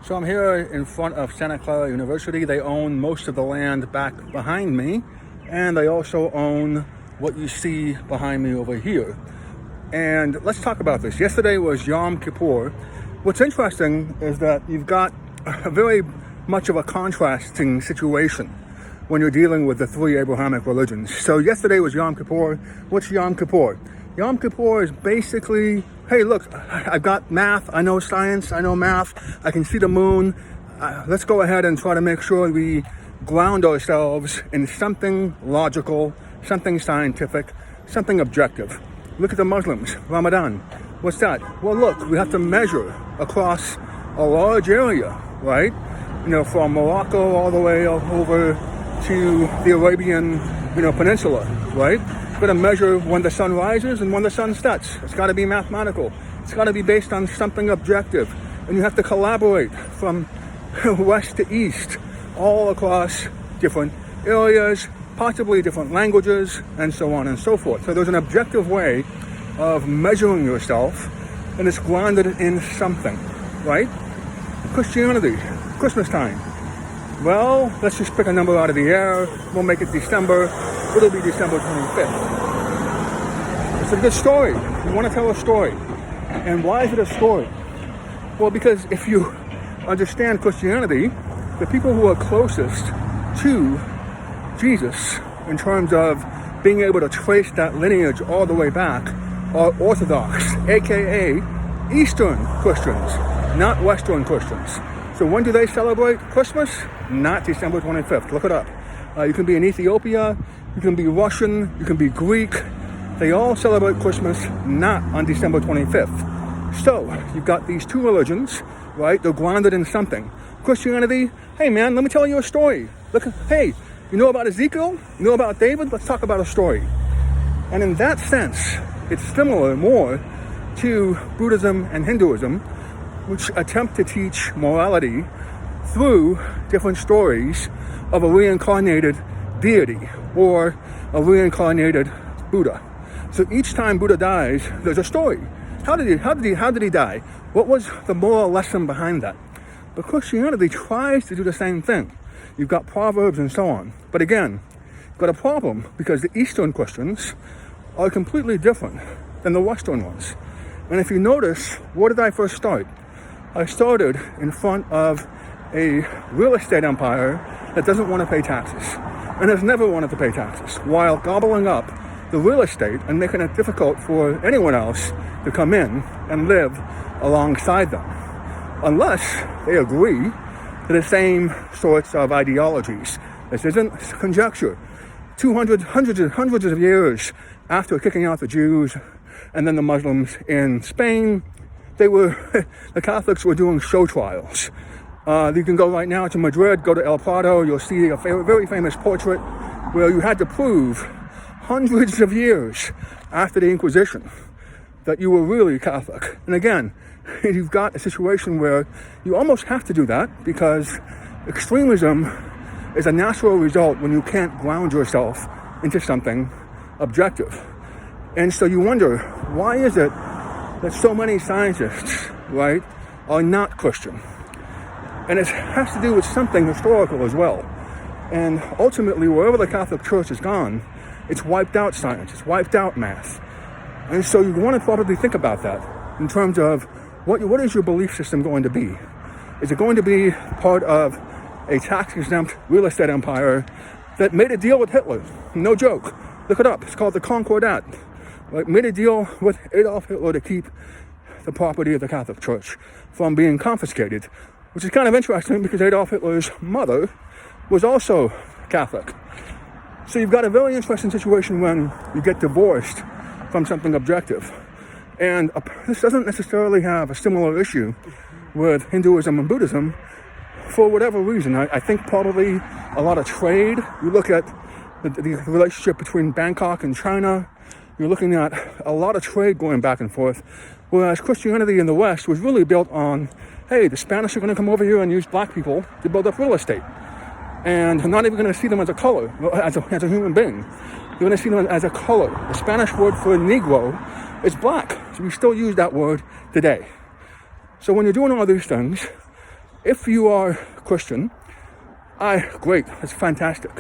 So I'm here in front of Santa Clara University. They own most of the land back behind me, and they also own what you see behind me over here. And let's talk about this. Yesterday was Yom Kippur. What's interesting is that you've got a very much of a contrasting situation when you're dealing with the three Abrahamic religions. So yesterday was Yom Kippur. What's Yom Kippur? Yom Kippur is basically, hey, look, I've got math, I know science, I know math, I can see the moon. Let's go ahead and try to make sure we ground ourselves in something logical, something scientific, something objective. Look at the Muslims, Ramadan. What's that? Well, look, we have to measure across a large area, right? You know, from Morocco all the way over to the Arabian, peninsula, right? We're going to measure when the sun rises and when the sun sets. It's got to be mathematical. It's got to be based on something objective. And you have to collaborate from west to east, all across different areas, possibly different languages, and so on and so forth. So there's an objective way of measuring yourself, and it's grounded in something, right? Christianity, Christmas time. Well, let's just pick a number out of the air. We'll make it December. It'll be December 25th. It's a good story. You want to tell a story. And why is it a story? Well, because if you understand Christianity, the people who are closest to Jesus in terms of being able to trace that lineage all the way back are Orthodox, aka Eastern Christians, not Western Christians. So when do they celebrate Christmas? Not December 25th. Look it up. You can be in Ethiopia, you can be Russian, you can be Greek. They all celebrate Christmas not on December 25th. So you've got these two religions, right? They're grounded in something. Christianity, hey man, let me tell you a story. Look, hey, you know about Ezekiel? You know about David? Let's talk about a story. And in that sense, it's similar more to Buddhism and Hinduism, which attempt to teach morality through different stories of a reincarnated deity or a reincarnated Buddha. So each time Buddha dies, there's a story. How did he die? What was the moral lesson behind that? But Christianity tries to do the same thing. You've got Proverbs and so on. But again, you've got a problem because the Eastern Christians are completely different than the Western ones. And if you notice, where did I first start? I started in front of a real estate empire that doesn't want to pay taxes and has never wanted to pay taxes, while gobbling up the real estate and making it difficult for anyone else to come in and live alongside them, unless they agree to the same sorts of ideologies. This isn't conjecture. Hundreds of years after kicking out the Jews and then the Muslims in Spain, the Catholics were doing show trials. You can go right now to Madrid, go to El Prado, you'll see a very famous portrait where you had to prove hundreds of years after the Inquisition that you were really Catholic. And again, you've got a situation where you almost have to do that because extremism is a natural result when you can't ground yourself into something objective. And so you wonder, why is it that so many scientists, right, are not Christian? And it has to do with something historical as well. And ultimately, wherever the Catholic Church has gone, it's wiped out science, it's wiped out math. And so you want to probably think about that in terms of what is your belief system going to be? Is it going to be part of a tax-exempt real estate empire that made a deal with Hitler? No joke. Look it up. It's called the Concordat. Right? Made a deal with Adolf Hitler to keep the property of the Catholic Church from being confiscated, which is kind of interesting because Adolf Hitler's mother was also Catholic. So you've got a very interesting situation when you get divorced from something objective. And this doesn't necessarily have a similar issue with Hinduism and Buddhism for whatever reason. I think probably a lot of trade. You look at the relationship between Bangkok and China, you're looking at a lot of trade going back and forth, whereas Christianity in the West was really built on, hey, the Spanish are going to come over here and use black people to build up real estate. And I'm not even going to see them as a color, as a human being. You're going to see them as a color. The Spanish word for Negro is black. So we still use that word today. So when you're doing all these things, if you are Christian, great, that's fantastic.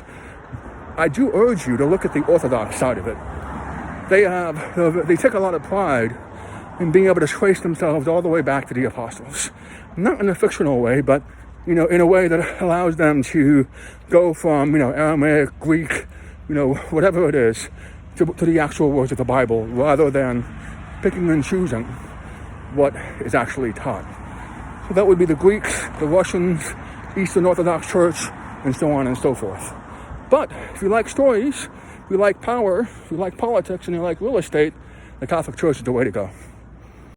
I do urge you to look at the Orthodox side of it. They take a lot of pride in being able to trace themselves all the way back to the apostles. Not in a fictional way, but, in a way that allows them to go from, Aramaic, Greek, whatever it is, to the actual words of the Bible, rather than picking and choosing what is actually taught. So that would be the Greeks, the Russians, Eastern Orthodox Church, and so on and so forth. But if you like stories, if you like power, if you like politics, and you like real estate, the Catholic Church is the way to go.